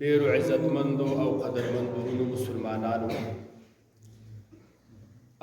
ډیرو عزتمندو او قدرمندو مسلمانانو،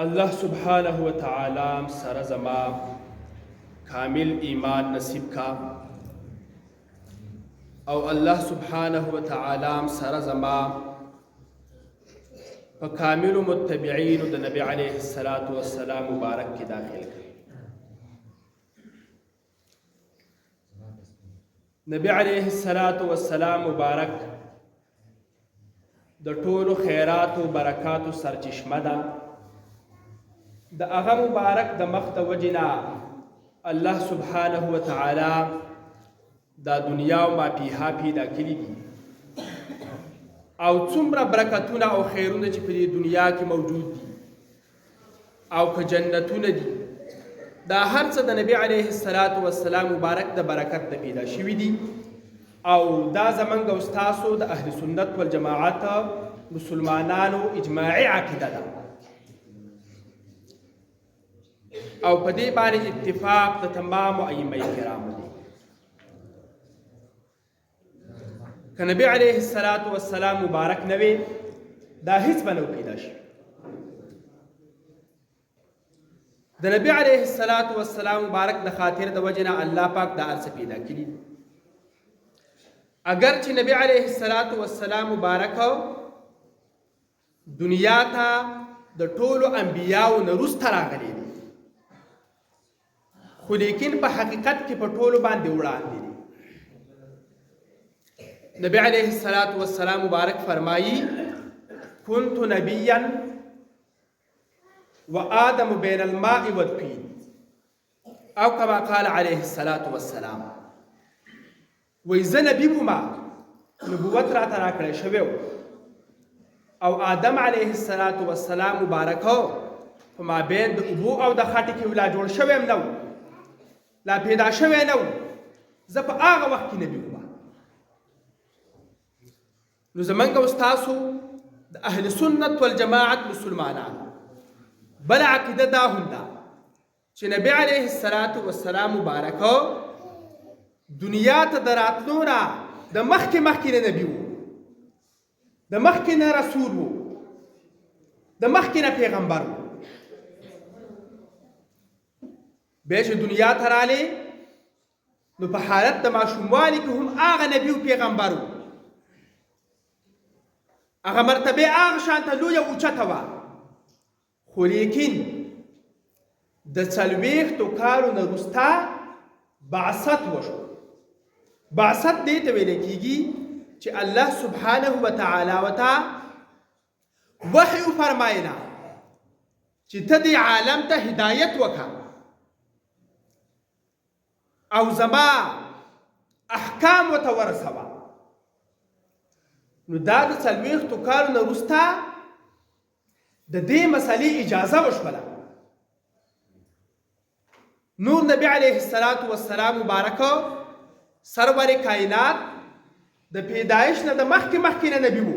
الله سبحانه و تعالی سره زما کامل ایمان نصیب کا او الله سبحانه و تعالی سره زما په کامل متبعین د نبی علیه الصلاۃ والسلام مبارک کې داخل کړي. نبی علیه الصلاۃ والسلام مبارک د ټولو خیرات او برکات سرچشمه ده. د هغه مبارک د مخ د وجنا الله سبحانه و تعالی دا دنیا او ما پیها پیدا کړي دي او څومره برکتونه او خیرونه چې په دې دنیا کې موجود دي او که جنتونه دي، دا هر څه د نبی علیه الصلاۃ والسلام مبارک د برکت د پیدا شوي دي او دا زمونږ او ستاسو د اهل سنت والجماعت مسلمانانو اجماعي عقیده ده او په دې باندې اتفاق د تمام ائمه کرامو دی. که نبی علیه الصلاۃ والسلام مبارک نه وي دا هیڅ به نه پیدا شي. د نبی علیه الصلاۃ والسلام مبارک د خاطر د وجنه الله پاک دا ارس پیدا کړي. اگر چې نبی علیه الصلاۃ والسلام مبارک دنیا ته د ټولو انبیاو نه وروسته راغلی دي، خو لیکن په حقیقت کې په ټولو باندې وړاندې دي. نبی علیه الصلاۃ والسلام مبارک فرمایي كنت نبیا وآدم بین الماء والطین، او کما قال علیه الصلاۃ والسلام. وی زه نبی وما، نبوت راته راکړی شوی او آدم علیه الصلاۃ والسلام مبارک په مابین د اوبو او د خټې کې لا جوړ شوی هم نه و، لا پیدا شوی نه و. زه په هغه وخت کې نبی وما. نو زمونږ او ستاسو د اهل سنت والجماعت مسلمانان بل عقیده دا هم ده چې نبی علیه الصلاۃ والسلام مبارک دنیا ته د راتلو نه د مخکې نه نبی و، د مخکې نه رسول و، د مخکې نه پیغمبر و. بیا چې دنیا ته رالی نو په حالت د ماشوموالي کې هم هغه نبی و پیغمبر و، هغه مرتبه هغه شانته لویه اوچته وه. خو لیکن د څلوېښتو کالو نه وروسته بعثت وشو. بعثت دې ته ویل کېږي چې الله سبحانه و تعالی ورته وحی وفرمایله چې ته دې عالم ته هدایت وکړه او زما احکام ورته ورسوه. نو دا د څلوېښتو کالو نه وروسته د دې مسلې اجازه وشوله. نور نبی علیه الصلاۃ والسلام مبارک سرور کائنات د پیدایش نه د مخکې نه نبی وو.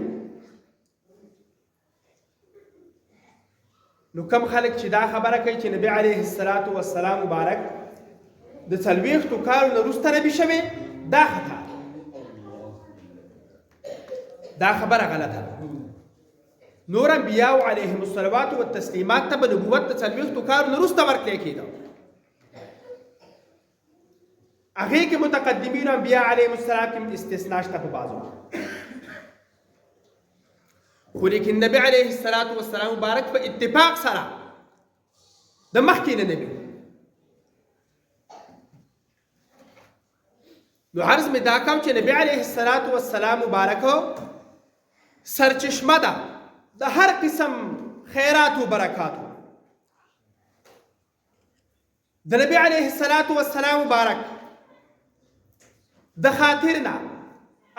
نو کم خلک چې دا خبره کوي چې نبی علیه الصلاۃ والسلام مبارک د څلوېښتو کالو نه وروسته نبی شوی، دا خطا، دا خبره غلطه. نور انبیاء علیهم الصلوات والتسلیمات ته به نبوت د څلوېښتو کالو نه وروسته ورکړی کېده. هغې کې متقدمینو انبیاء علیهم السلام کې استثنا شته په بعضو، خو لیکن نبی علیه الصلاۃ والسلام مبارک په اتفاق سره د مخکې نه نبی. نو عرض مې دا کوم چې نبی علیه الصلاۃ والسلام مبارک سرچشمه ده د هر قسم خیرات و برکاتو. د نبی علیه الصلاۃ والسلام مبارک د خاطرنا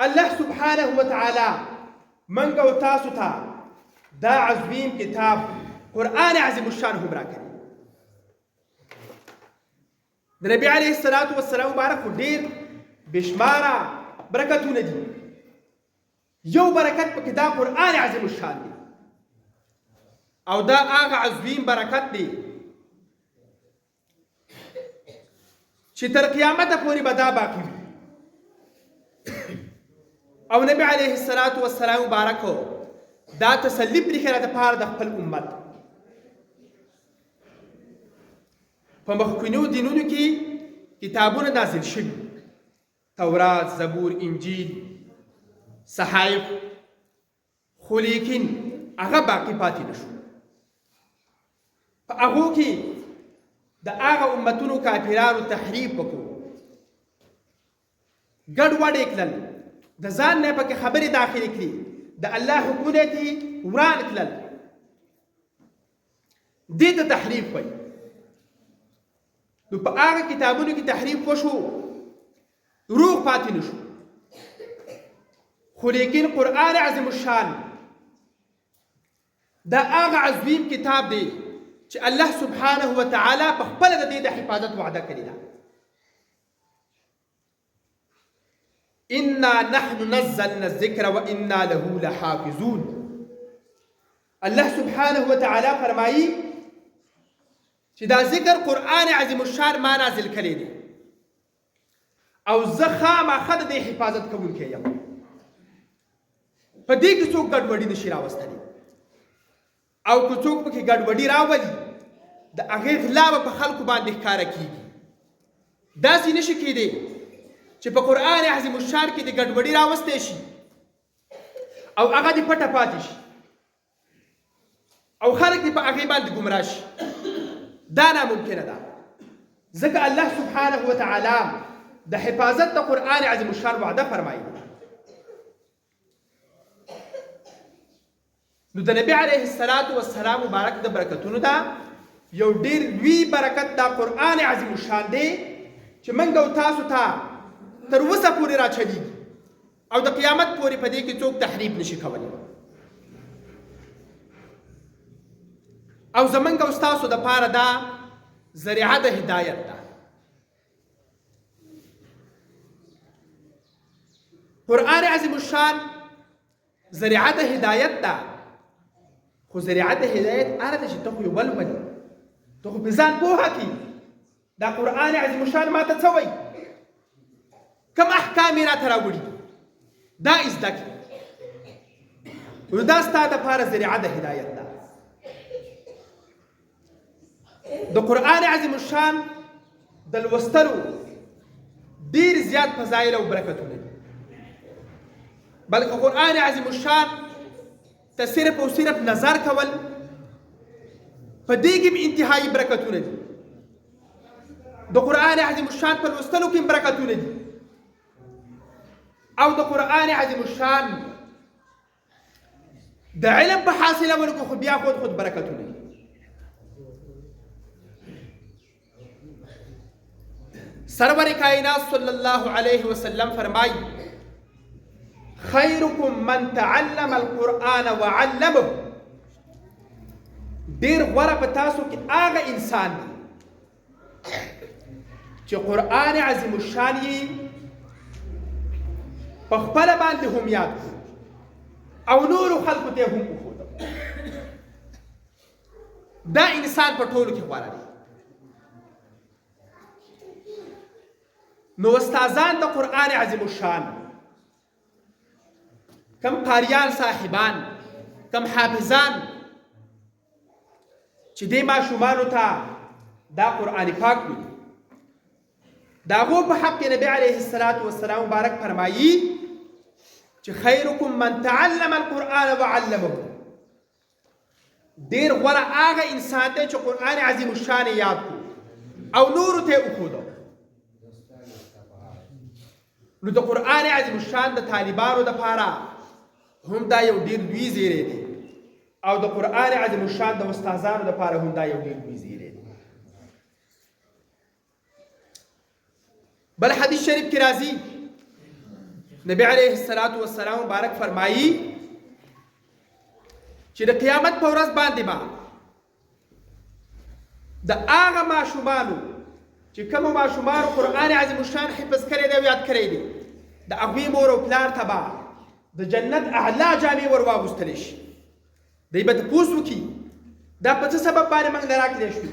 الله سبحانه و تعالی منګ او تاسو ته دا عظیم کتاب قرآن عظیم الشان هم راکړي. د نبی علیه الصلاۃ والسلام مبارک ډیر بشماره برکتونه دي. یو برکت پکې دا قرآن عظیم الشان دی او دا هغه عظیم برکت دی چې تر قیامت پورې به دا باقي وي. او نبی علیه الصلاة والسلام مبارکو دا تسلی پرېښې د پاره د خپل امت په مخکینو دینونو کې کتابونه نازل شوي تورات زبور انجیل صحائف خو لیکن هغه باقي پاتې نه شو په هغو کې د هغه امتونو کافرانو تحریف وکړو ګډوډ یې کړل د ځان نه پکې خبرې داخلې کړي د الله حکمونه یې وران کړل دې ته تحریف وایي نو په هغه کتابونو کې تحریف وشو روح پاتې نه شو خو لیکن قرآن عظیم الشان دا هغه عظیم کتاب دی چې الله سبحانه وتعالی په خپله د دې د حفاظت وعده کړې ده انا نحن نزلنا الذکر وانا له لحافظون الله سبحانه وتعالی فرمایي چې دا ذکر قرآن عظیم الشان ما نازل کړی دی او زه خامخا د دې حفاظت کوونکی یم په دې کې څوک ګډوډي نشي راوستلی او که څوک پکې ګډوډي راولي د هغې غلا به په خلکو باندې ښکاره کېږي داسې نشي کېدی چې په قرآن عظیم الشان کې د ګډوډي راوستی شي او هغه دې پټه پاتې شي او خلک دې په هغې باندې ګمراه شي دا ناممکنه ده ځکه الله سبحانه وتعالی د حفاظت د قرآن عظیم الشان وعده فرمایي نو د نبی علیه الصلاة والسلام مبارک د برکتونو ده یو ډیر لوی برکت دا قرآن عظیم الشان دی چې موږ او تاسو ته تر اوسه پورې راچلیږي او د قیامت پورې په دې کې څوک تحریف نشي کولی او زمونږ او ستاسو دپاره دا ذریعه د هدایت ده قرآن عظیم الشان ذریعه د هدایت ده خو ذریعه د هدایت هغه ده چې ته خو یې ولولې ته خو په ځان پوهه کړي دا قرآن عظیم الشان ماته څه وایي کوم احکام یې راته راوړي دا زده کړي نو دا ستا دپاره ذریعه د هدایت ده د قرآن عظیم الشان د لوستلو ډیر زیات فضایل او برکتونه دي بلکې قرآن عظیم الشان ته صرف او صرف نظر کول په دې کې هم انتهایي برکتونه دي د قرآن عظیم الشان په لوستلو کې هم برکتونه دي او د قرآن عظیم الشان د علم په حاصلولو کې خو بیا خود برکتونه دي سرور کائنات صلی الله علیه وسلم فرمائی خیرکم من تعلم القرآن وعلمه ډیر غوره په تاسو کې هغه انسان دی چې قرآن عظیم الشان یې په خپله باندې هم یاد کړو او نورو خلکو ته هم وښوده دا انسان په ټولو کې غوره دی نو استادان د قرآن عظیم الشان کم قاریان صاحبان کم حافظان چې دې ماشومانو ته دا قرآن پاک وي د هغو په حق کې نبی علیه الصلاة والسلام مبارک فرمایي چې خیرکم من تعلم القرآن وعلمه ډېر غوره هغه انسان دی چې قرآن عظیم الشان یاد کړو او نورو ته یې وښودو نو د قرآن عظیم الشان د طالبانو دپاره هم دا یو ډېر لوی زیری دی او د قرآن عظیم الشان د استادانو دپاره هم دا یو ډېر لوی زیری دی بل حدیث شریف کې راځي نبی علیه الصلاة والسلام مبارک فرمایي چې د قیامت په ورځ باندې به د هغه ماشومانو چې کومو ماشومانو قرآن عظیم الشان حفظ کړی دی او یاد کړی دی د هغوی مور او پلار ته به د جنت اعلی جامې ور واغوستلی شي دی به تپوس وکړي دا په څه سبب باندې موږ له راکړی شو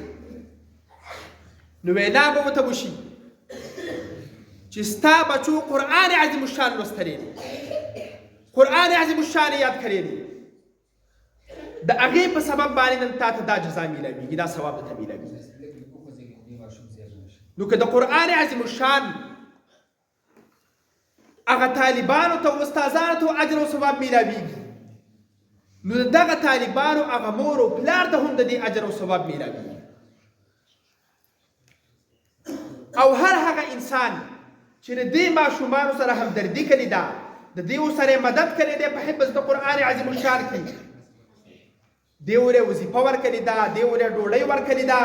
نو وینا به ورته وشي چې ستا بچو قرآن عظیم الشان لوستلی دی قرآن عظیم الشان یاد کړی دی د هغې په سبب باندې نن تا ته دا جزا میلاویږي دا ثواب درته میلاویږي نو که د قرآن عظیم الشان هغه طالبانو ته استادانو ته اجر او ثواب میلاویږي نو دغه طالبانو هغه مور او پلار ته هم د دې اجر او ثواب میلاویږي او هر هغه انسان چې د دې ماشومانو سره همدردي کړې ده د دې سره مدد کړې ده په حفظ د قرآن عظیم الشان کې دې ورې وظیفه ورکړې ده دې ورې ډوډۍ ورکړې ده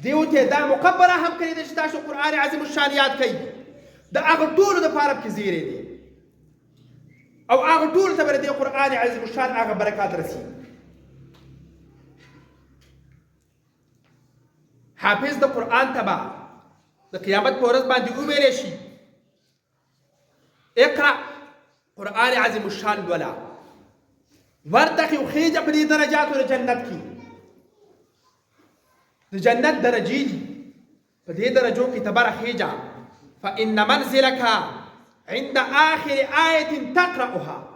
دې ته دا مقبره هم کړې ده چې تاسو قرآن عظیم الشان یاد کړئ د هغه ټولو دپاره پکې زیری دی او هغه ټولو ته به د قرآن عظیم الشان هغه برکات رسي حافظ د قرآن ته به د قیامت په ورځ باندې وویلی شي اقرأ قرآن عظیم الشان لولا ورتقي وخیجه په دې درجاتو د جنت کې د جنت درجې دي په دې درجو کې ته بره خیجه فإن منزلك عند آخر آية تقرأها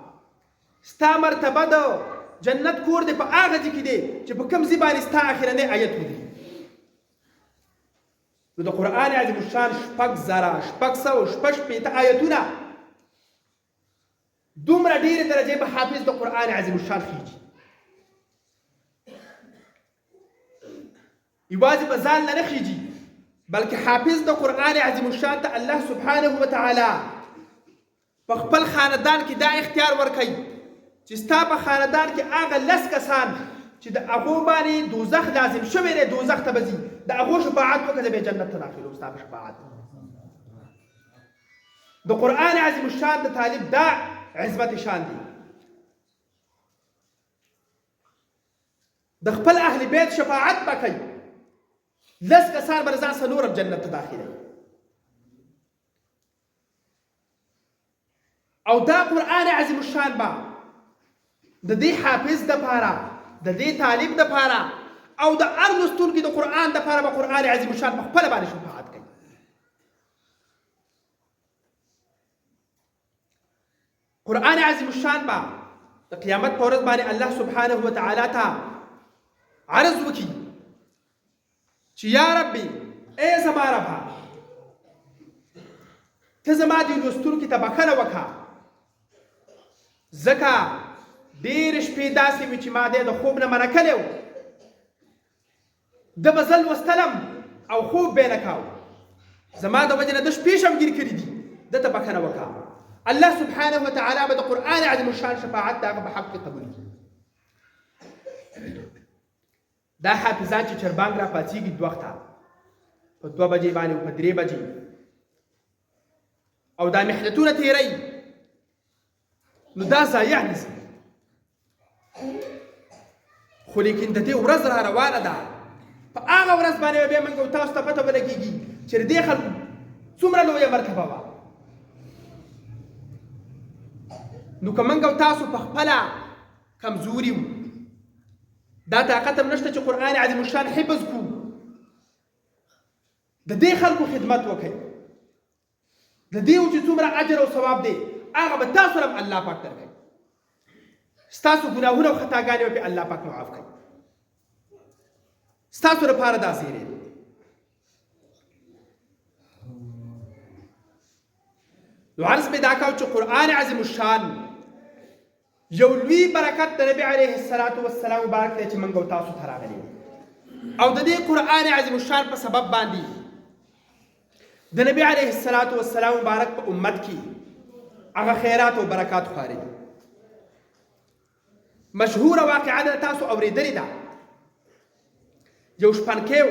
ستا مرتبه د جنت کور دی په هغه ځای کې دی چې په کوم ځای باندې ستا اخرنی آیت ودري نو د قرآن عظیم الشان 6,600 آیتونه دومره ډېرې درجې به حافظ د قرآن عظیم الشان خیجي یوازې به ځان نه خیجي بلکې حافظ د قرآن عظیم الشان ته الله سبحانه وتعالی په خپل خاندان کې دا اختیار ورکوي چې ستا په خاندان کې هغه 10 کسان چې د هغو باندې دوزخ لازم شوی دی دوزخ ته به ځي د هغو شفاعت وکړه به جنت ته داخلو ستا په شفاعت د قرآن عظیم الشان د طالب دا عظمت شان دی د خپل اهل بیت شفاعت به کوي 10 کسان به ځان سره نورم جنت ته داخلوي او دا قرآن عظیم الشان به د دې حافظ دپاره د دې طالب دپاره او د هر لوستونکي د قرآن دپاره به قرآن عظیم الشان په خپله باندې شفاعت کوي قرآن عظیم الشان به د قیامت په ورځ باندې الله سبحانه وتعالی ته عرض وکړي چې یا ربي ای زما ربه ته زما دې لوستونکي ته بخښنه وکړه ځکه ډېرې شپې داسې وي چې ما دې د خوب نه منع کړی و ده به زه لوستلم او خوب به یې نه کاو زما د وجې نه ده شپې شمګیر کړي دي ده ته بخښنه وکړه الله سبحانه وتعالی به د قرآن عظیم الشان شفاعت د هغه په حق کې قبول کړي دا حافظان چې چربانګ را پاڅېږي 2 وخته په 2 بجې باندې او په 3 بجې او دا محنتونه تیروي نو دا ضایع نه ځي خو لیکن د دې ورځ را روانه ده په هغه ورځ باندې بیا موږ تاسو ته پته ولګېږي چې د دې خلکو څومره لویه مرتبه وه نو که موږ تاسو په خپله کمزوري وو دا طاقت هم نشته چې قرآن عظیم الشان حفظ کړو د دې خلکو خدمت وکړئ د دې چې څومره اجر او ثواب دی هغه به تاسو هم الله پاک درکوي ستاسو ګناهونه او خطاګانې به الله پاک معاف کړي ستاسو لپاره دا زیری دی نو عرض مې دا کاو چې قرآن عظیم الشان یو لوی برکت د نبی علیه الصلاة والسلام مبارک دی چې موږ او تاسو ته راغلی او د دې قرآن عظیم الشان په سبب باندې د نبی علیه الصلاة والسلام مبارک په امت کې هغه خیرات او برکات خواري مشهوره واقعه ده تاسو اورېدلې ده یو شپنکی و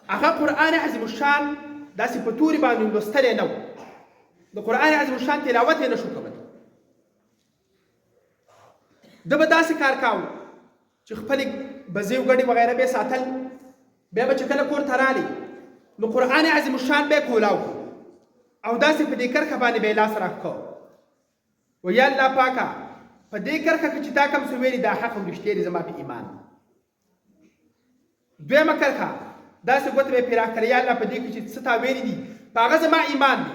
هغه قرآن عظیم الشان داسې په تورې باندې لوستلی نه و د قرآن عظیم الشان تلاوت یې نه شو کولی ده به داسې کار کاوه چې خپلې بزې او ګډې وغیره به یې ساتل بیا به چې کله کور ته رالی نو قرآن عظیم الشان به یې کولاو او داسې په دې کرښه باندې به یې لاس راښکه و یا الله پاکه په دې کرښه کې چې تا کوم څه ویلي دا حق او رښتیا دي زما په ایمان دویمه کرښه داسې ګوته به یې پرې راکړه یا الله په دې کې چې څه تا ویلي دي په هغه زما ایمان دی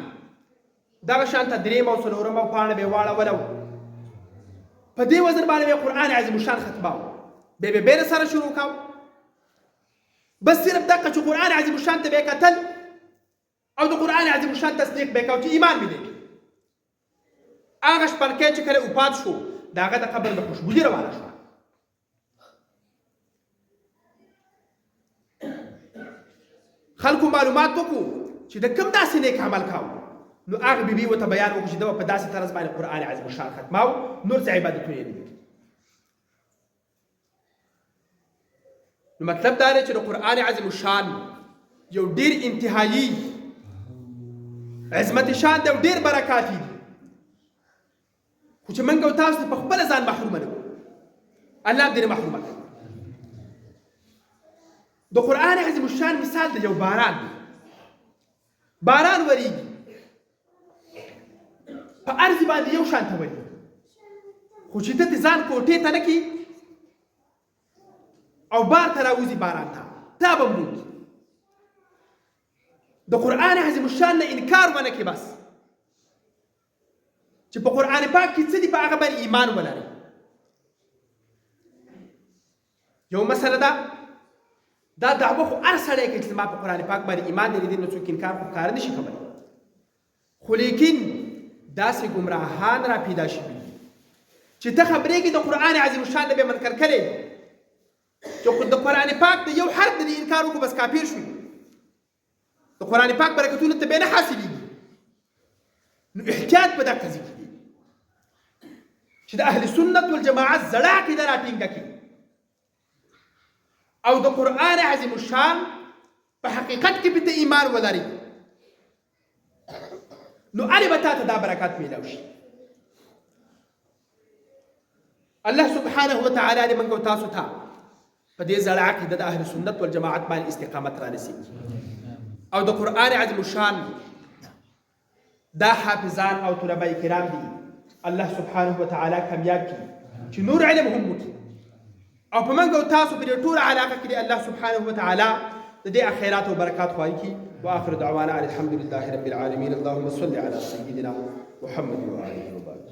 دغه شانته درېیم او څلورمه پاڼه به یې واړوله په دې وزن باندې به قرآن عظیم الشان ختماو بیا به بېله سره شروع کاو بس صرف دقه چې قرآن عظیم الشان ته به یې کتل او د قرآن عظیم الشان تصدیق به یې کاو چې ایمان مې دی هغه شپنکی چې کله وفات شو د هغه د قبر د خوشبويي روانه شوه خلکو معلومات وکړو چې د کوم داسې نیک عمل کاو نو هغه بیبي ورته بیان وکړو چې ده په داسې طرز باندې قرآن عظیم الشان ختماو نور څه عبادتونه یې نه دي نو مطلب دا دی چې د قرآن عظیم الشان یو ډېر انتهایي عظمت شان دی او ډېر برکات دي خو چې موږ او تاسو په خپله ځان محرومه نه کړو الله هم دې نه محرومه کړي د قرآن عظیم الشان مثال د یو باران دی باران وریږي په ارض باندې یو شان ته وریږي خو چې ته د ځان کوټې ته نه کړي او بار ته راوځي باران ته تا به مړوږي د قرآن عظیم الشان نه انکار ونه کړي بس چې په قرآن پاک کې څه دي په هغه باندې ایمان ولرئ یو مسله ده دا دعوه خو هر سړی کوي چې ما په قرآن پاک باندې ایمان لري نو څوک انکار خو ښکاره نشي کولی خو لیکن داسې ګمراهان را پیدا شوي چې ته خبرېږي د قرآن عظیم الشان نه به منکر کړی چې د قرآن پاک د یو حرف د انکار وکړو بس کافر شوي د قرآن پاک برکتونه ته به نه حاصلېږي نو احتیاط په دغه ځای کې دی چې د اهل سنت والجماعت زړه عقیده راټینګه کړي او د قرآن عظیم الشان په حقیقت کې به ته ایمان ولري نو هلې به تا ته دا برکات میلاو شي الله سبحانه وتعالی دې موږ او تاسو ته په دې زړه عقیده د اهل سنت والجماعت باندې استقامت رانصیب او د قرآن عظیم الشان دا حافظان او طلبه کرام دي الله سبحانه وتعالی کامیاب کړي چې نور علم هم وکړي او په موږ او تاسو په دې ټوله علاقه کې الله سبحانه وتعالی د دې اخیرات او برکات خوایي کړي واخر دعوانا الحمد لله رب العالمين اللهم صل على سيدنا محمد وآله وبارك